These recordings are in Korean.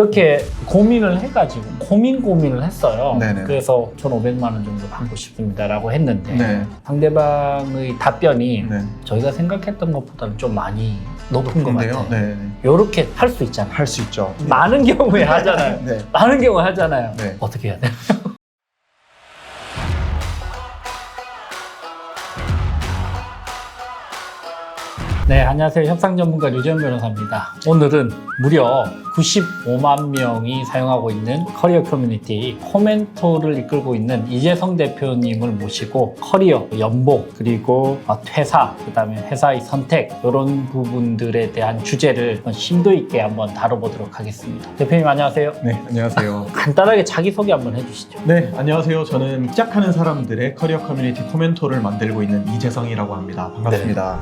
이렇게 고민을 해가지고 고민을 했어요. 네네. 그래서 1,500만 원 정도 받고 싶습니다라고 했는데 네. 상대방의 답변이 네. 저희가 생각했던 것보다는 좀 많이 높은 것 높은데요? 같아요. 네. 이렇게 할 수 있잖아요. 할 수 있죠. 많은 경우에 하잖아요. 네. 많은 경우에 하잖아요. 네. 어떻게 해야 돼요? 네, 안녕하세요. 협상 전문가 류지현 변호사입니다. 오늘은 무려 95만 명이 사용하고 있는 커리어 커뮤니티 코멘토를 이끌고 있는 이재성 대표님을 모시고 커리어, 연봉, 그리고 퇴사, 그다음에 회사의 선택 이런 부분들에 대한 주제를 심도 있게 한번 다뤄보도록 하겠습니다. 대표님 안녕하세요. 네, 안녕하세요. 간단하게 자기소개 한번 해주시죠. 네, 안녕하세요. 저는 시작하는 사람들의 커리어 커뮤니티 코멘토를 만들고 있는 이재성이라고 합니다. 반갑습니다.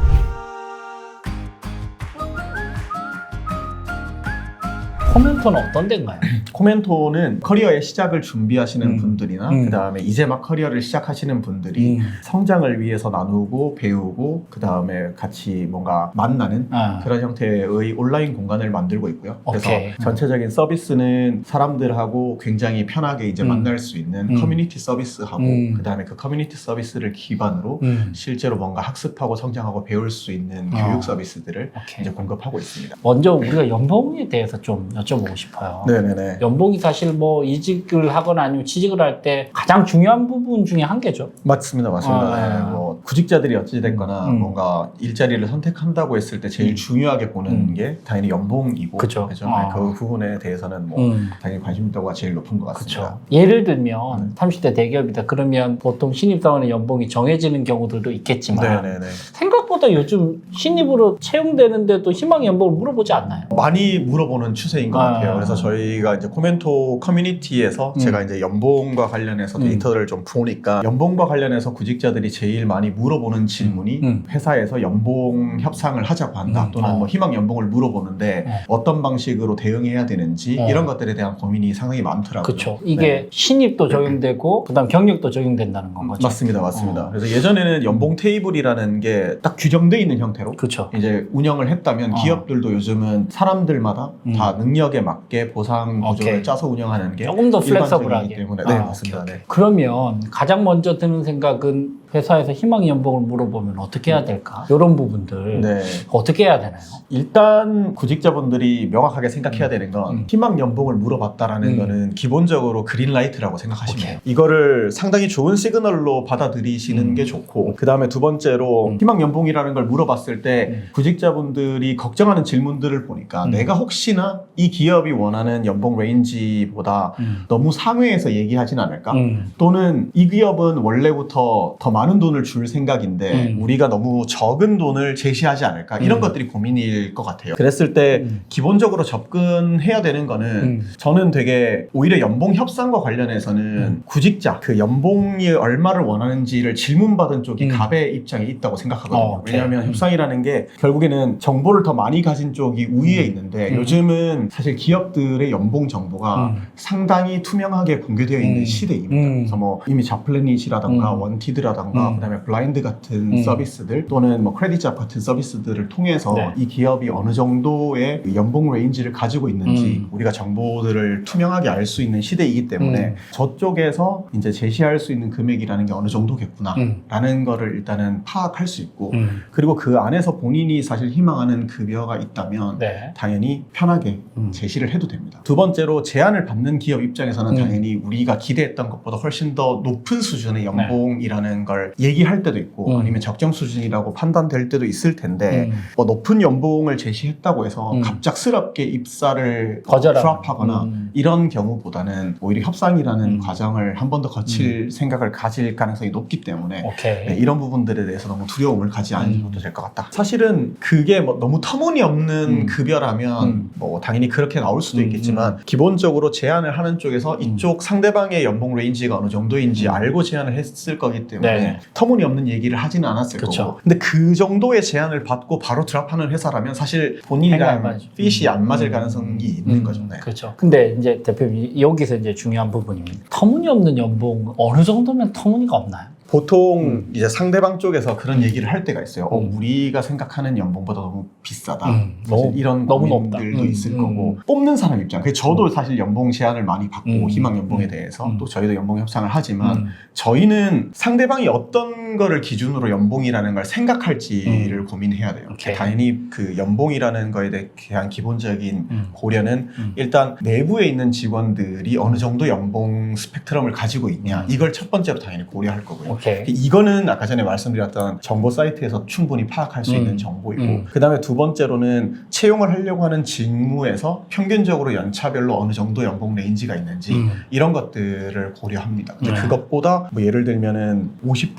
코멘토는 어떤 데인가요? 코멘토는 커리어의 시작을 준비하시는 분들이나 음. 그 다음에 이제 막 커리어를 시작하시는 분들이 성장을 위해서 나누고 배우고 그 다음에 같이 뭔가 만나는 그런 형태의 온라인 공간을 만들고 있고요. 그래서 오케이. 전체적인 서비스는 사람들하고 굉장히 편하게 이제 만날 수 있는 커뮤니티 서비스하고 그 다음에 그 커뮤니티 서비스를 기반으로 실제로 뭔가 학습하고 성장하고 배울 수 있는 교육 서비스들을 오케이. 이제 공급하고 있습니다. 먼저 우리가 연봉에 대해서 좀 여쭤보고 싶어요. 네네네. 연봉이 사실 뭐 이직을 하거나 아니면 취직을 할 때 가장 중요한 부분 중에 한 개죠. 맞습니다. 네. 뭐 구직자들이 어찌됐거나 뭔가 일자리를 선택한다고 했을 때 제일 중요하게 보는 게 당연히 연봉이고, 그죠. 그 부분에 대해서는 뭐 당연히 관심도가 제일 높은 것 같습니다. 그렇죠. 예를 들면 30대 대기업이다 그러면 보통 신입사원의 연봉이 정해지는 경우들도 있겠지만 네네네. 생각보다 요즘 신입으로 채용되는데도 희망 연봉을 물어보지 않나요? 많이 물어보는 추세인 것 같아요. 그래서 저희가 이제 코멘토 커뮤니티에서 제가 이제 연봉과 관련해서 데이터를 좀 보니까 연봉과 관련해서 구직자들이 제일 많이 물어보는 질문이 회사에서 연봉 협상을 하자고 한다 또는 뭐 희망 연봉을 물어보는데 어떤 방식으로 대응해야 되는지 이런 것들에 대한 고민이 상당히 많더라고요. 그렇죠. 이게 신입도 적용되고 그다음 경력도 적용된다는 건 거죠. 맞습니다. 그래서 예전에는 연봉 테이블이라는 게 딱 규정돼 있는 형태로 그렇죠. 이제 운영을 했다면 기업들도 요즘은 사람들마다 다 능력에 맞게 보상 구조를 오케이. 짜서 운영하는 게 조금 더 일반적이기 플렉서블하게. 때문에 네, 맞습니다. 오케이. 네. 그러면 가장 먼저 드는 생각은 회사에서 희망 연봉을 물어보면 어떻게 해야 될까? 이런 부분들 네. 어떻게 해야 되나요? 일단 구직자분들이 명확하게 생각해야 되는 건 희망 연봉을 물어봤다라는 거는 기본적으로 그린라이트라고 생각하시면 돼요. 이거를 상당히 좋은 시그널로 받아들이시는 게 좋고 그 다음에 두 번째로 희망 연봉이라는 걸 물어봤을 때 구직자분들이 걱정하는 질문들을 보니까 내가 혹시나 이 기업이 원하는 연봉 레인지보다 너무 상회해서 얘기하진 않을까? 또는 이 기업은 원래부터 더 많은 돈을 줄 생각인데 우리가 너무 적은 돈을 제시하지 않을까? 이런 것들이 고민일 것 같아요. 그랬을 때 기본적으로 접근해야 되는 거는 저는 되게 오히려 연봉 협상과 관련해서는 구직자 그 연봉이 얼마를 원하는지를 질문받은 쪽이 갑의 입장에 있다고 생각하거든요. 왜냐하면 협상이라는 게 결국에는 정보를 더 많이 가진 쪽이 우위에 있는데 요즘은 사실 기업들의 연봉 정보가 상당히 투명하게 공개되어 있는 시대입니다. 그래서 뭐 이미 잡플래닛이라던가 원티드라던가 그다음에 블라인드 같은 서비스들 또는 뭐 크레딧잡 같은 서비스들을 통해서 이 기업이 어느 정도의 연봉 레인지를 가지고 있는지 우리가 정보들을 투명하게 알 수 있는 시대이기 때문에 저쪽에서 이제 제시할 수 있는 금액이라는 게 어느 정도겠구나 라는 거를 일단은 파악할 수 있고 그리고 그 안에서 본인이 사실 희망하는 급여가 있다면 당연히 편하게 제시를 해도 됩니다. 두 번째로 제안을 받는 기업 입장에서는 당연히 우리가 기대했던 것보다 훨씬 더 높은 수준의 연봉이라는 걸 얘기할 때도 있고 아니면 적정 수준이라고 판단될 때도 있을 텐데 뭐 높은 연봉을 제시했다고 해서 갑작스럽게 입사를 드랍하거나 이런 경우보다는 오히려 협상이라는 과정을 한 번 더 거칠 생각을 가질 가능성이 높기 때문에 네, 이런 부분들에 대해서 너무 두려움을 가지 않으셔도 될 것 같다. 사실은 그게 뭐 너무 터무니없는 급여라면 뭐 당연히 그렇게 나올 수도 있겠지만 기본적으로 제안을 하는 쪽에서 이쪽 상대방의 연봉 레인지가 어느 정도인지 알고 제안을 했을 거기 때문에 터무니없는 얘기를 하지는 않았을 거고 근데 그 정도의 제안을 받고 바로 드랍하는 회사라면 사실 본인이랑 핏이 안 맞을 가능성이 있는 거죠. 네. 그렇죠. 근데 이제 대표님 여기서 이제 중요한 부분입니다. 터무니없는 연봉 어느 정도면 터무니가 없나요? 보통 이제 상대방 쪽에서 그런 얘기를 할 때가 있어요. 음. 우리가 생각하는 연봉보다 너무 비싸다. 사실 너무, 이런 너무 고민들도 높다. 있을 거고 뽑는 사람 입장. 그래서 저도 사실 연봉 제한을 많이 받고 희망 연봉에 대해서 또 저희도 연봉 협상을 하지만 저희는 상대방이 어떤 거를 기준으로 연봉이라는 걸 생각할지를 고민해야 돼요. 오케이. 당연히 그 연봉이라는 거에 대한 기본적인 고려는 일단 내부에 있는 직원들이 어느 정도 연봉 스펙트럼을 가지고 있냐 이걸 첫 번째로 당연히 고려할 거고요. 오케이. 이거는 아까 전에 말씀드렸던 정보 사이트에서 충분히 파악할 수 있는 정보이고 그 다음에 두 번째로는 채용을 하려고 하는 직무에서 평균적으로 연차별로 어느 정도 연봉 레인지가 있는지 이런 것들을 고려합니다. 근데 네. 그것보다 뭐 예를 들면은 50%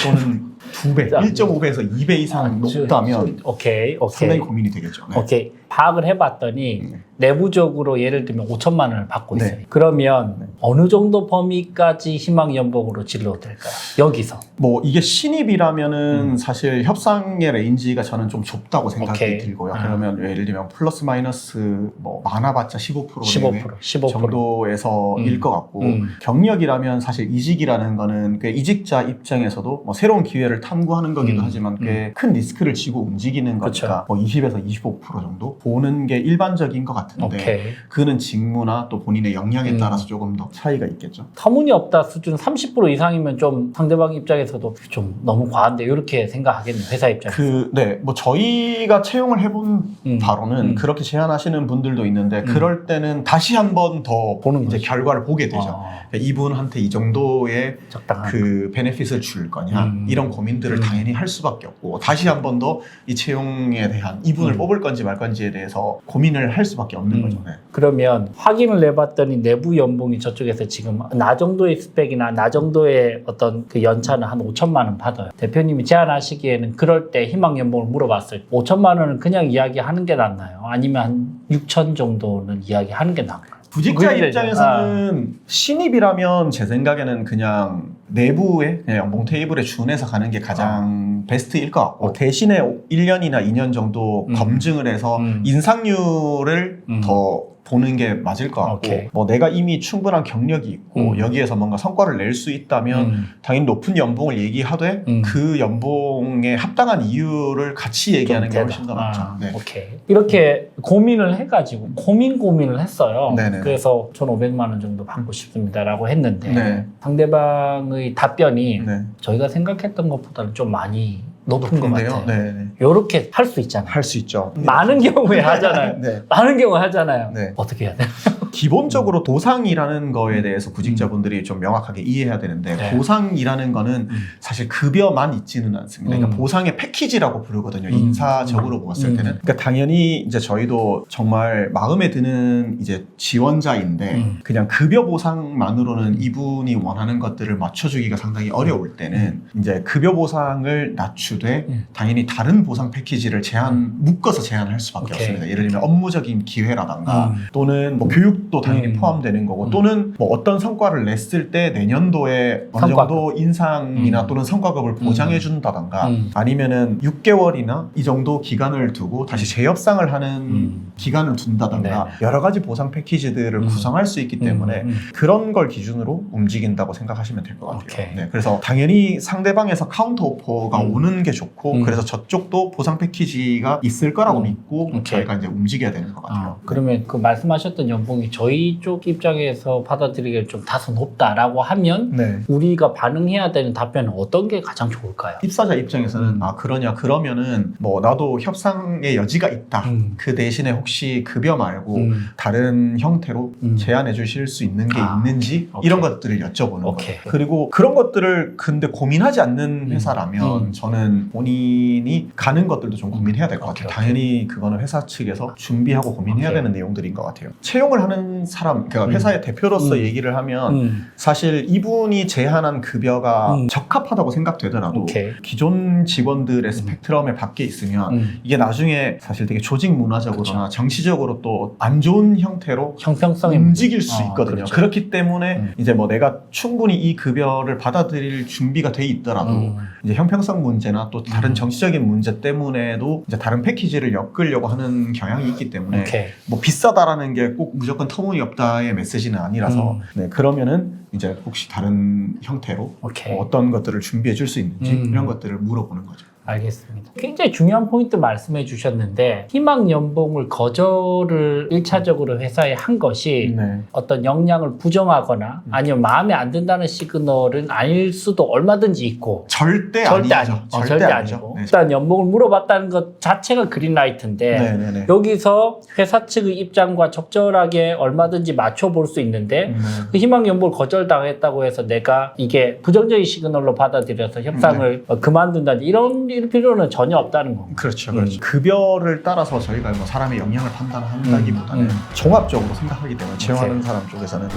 또는 2배, 1.5배에서 2배 이상 높다면 오케이. 상당히 고민이 되겠죠. 네. 오케이. 파악을 해봤더니 내부적으로 예를 들면 5천만 원을 받고 네. 있어요. 그러면 어느 정도 범위까지 희망 연봉으로 진로 될까요? 여기서. 뭐 이게 신입이라면은 사실 협상의 레인지가 저는 좀 좁다고 생각이 오케이. 들고요. 그러면 예를 들면 플러스 마이너스 뭐 많아봤자 15% 15%. 정도에서 일 것 같고 경력이라면 사실 이직이라는 거는 그 이직자 입장에서도 뭐 새로운 기회를 탐구하는 거기도 하지만 꽤 큰 리스크를 지고 움직이는 거니까 뭐 20에서 25% 정도 보는 게 일반적인 것 같은데 오케이. 그는 직무나 또 본인의 역량에 따라서 조금 더 차이가 있겠죠. 터무니없다 수준 30% 이상이면 좀 상대방 입장에서도 좀 너무 과한데 이렇게 생각하겠네요. 회사 입장에서. 뭐 저희가 채용을 해본 바로는 그렇게 제안하시는 분들도 있는데 그럴 때는 다시 한 번 더 보는 이제 거죠. 결과를 보게 되죠. 그러니까 이분한테 이 정도의 적당한. 그 베네핏을 줄 거냐 이런 고민들을 당연히 할 수밖에 없고 다시 한 번 더 이 채용에 대한 이분을 뽑을 건지 말 건지에 대해서 고민을 할 수밖에 없는 거죠. 네. 그러면 확인을 해봤더니 내부 연봉이 저쪽에서 지금 나 정도의 스펙이나 나 정도의 어떤 그 연차는 한 5천만 원 받아요. 대표님이 제안하시기에는 그럴 때 희망 연봉을 물어봤을 때 5천만 원은 그냥 이야기하는 게 낫나요? 아니면 한 6천 정도는 이야기하는 게 나을까요? 구직자 그게 입장에서는 신입이라면 제 생각에는 그냥 내부의 그냥 연봉 테이블에 준해서 가는 게 가장 베스트일 것 같고 대신에 1년이나 2년 정도 검증을 해서 인상률을 더 보는 게 맞을 것 같고 오케이. 뭐 내가 이미 충분한 경력이 있고 여기에서 뭔가 성과를 낼 수 있다면 당연히 높은 연봉을 얘기하되 그 연봉에 합당한 이유를 같이 얘기하는 게 훨씬 더 낫죠. 네. 오케이. 이렇게 고민을 해가지고 고민을 했어요. 네네. 그래서 1,500만 원 정도 받고 싶습니다라고 했는데 네. 상대방의 답변이 네. 저희가 생각했던 것보다는 좀 많이 높은 것 높은데요? 같아요. 네. 이렇게 할 수 있잖아요. 할 수 있죠. 많은 경우에 하잖아요. 네. 많은 경우에 하잖아요. 네. 어떻게 해야 돼요? 기본적으로 보상이라는 거에 대해서 구직자분들이 좀 명확하게 이해해야 되는데 네. 보상이라는 거는 사실 급여만 있지는 않습니다. 그러니까 보상의 패키지라고 부르거든요. 인사적으로 보았을 때는. 그러니까 당연히 이제 저희도 정말 마음에 드는 이제 지원자인데 그냥 급여 보상만으로는 이분이 원하는 것들을 맞춰주기가 상당히 어려울 때는 이제 급여 보상을 낮추되 당연히 다른 보상 패키지를 묶어서 제안할 수밖에 오케이. 없습니다. 예를 들면 업무적인 기회라던가 또는 뭐 교육도 당연히 포함되는 거고 또는 뭐 어떤 성과를 냈을 때 내년도에 어느 정도 인상이나 또는 성과급을 보장해 준다던가 아니면은 6개월이나 이 정도 기간을 두고 다시 재협상을 하는 기간을 둔다던가 여러 가지 보상 패키지들을 구성할 수 있기 때문에 그런 걸 기준으로 움직인다고 생각하시면 될 것 같아요. 오케이. 네, 그래서 당연히 상대방에서 카운터 오퍼가 오는 게 좋고 그래서 저쪽도 보상 패키지가 있을 거라고 믿고 저희가 이제 움직여야 되는 것 같아요. 그러면 그 말씀하셨던 연봉이 저희 쪽 입장에서 받아들이기에 좀 다소 높다라고 하면 네. 우리가 반응해야 되는 답변은 어떤 게 가장 좋을까요? 입사자 입장에서는 아 그러냐 그러면은 뭐 나도 협상의 여지가 있다. 그 대신에 혹시 급여 말고 다른 형태로 제안해 주실 수 있는 게 있는지 오케이. 이런 것들을 여쭤보는 오케이. 거예요. 그리고 그런 것들을 근데 고민하지 않는 회사라면 저는 본인이 가는 것들도 좀 고민해야 될 것 같아요. 오케이. 당연히 그거는 회사 측에서 준비하고 고민해야 되는 내용들인 것 같아요. 채용을 하는 사람, 그러니까 회사의 대표로서 얘기를 하면 사실 이분이 제안한 급여가 적합하다고 생각되더라도 오케이. 기존 직원들의 스펙트럼에 밖에 있으면 이게 나중에 사실 되게 조직 문화적으로나 정치적으로 또 안 좋은 형태로 형평성이 움직일 수 있거든요. 그렇죠. 그렇기 때문에 이제 뭐 내가 충분히 이 급여를 받아들일 준비가 돼 있더라도 이제 형평성 문제나 사정이나 또 다른 정치적인 문제 때문에도 이제 다른 패키지를 엮으려고 하는 경향이 있기 때문에 오케이. 뭐 비싸다라는 게 꼭 무조건 터무니없다의 메시지는 아니라서 네, 그러면은 이제 혹시 다른 형태로 오케이. 어떤 것들을 준비해 줄 수 있는지 이런 것들을 물어보는 거죠. 알겠습니다. 굉장히 중요한 포인트 말씀해 주셨는데 희망 연봉을 거절을 1차적으로 회사에 한 것이 네. 어떤 역량을 부정하거나 아니면 마음에 안 든다는 시그널은 아닐 수도 얼마든지 있고 절대 절대 아니죠. 아니고 절대 아니고 네. 일단 연봉을 물어봤다는 것 자체가 그린라이트인데 네네네. 여기서 회사 측의 입장과 적절하게 얼마든지 맞춰볼 수 있는데 그 희망 연봉을 거절당했다고 해서 내가 이게 부정적인 시그널로 받아들여서 협상을 그만둔다든지 이런 필요는 전혀 없다는 겁니다. 그렇죠, 그렇죠. 급여를 따라서 저희가 뭐 사람의 역량을 판단한다기보다는 종합적으로 생각하기 때문에 채용하는 사람 쪽에서는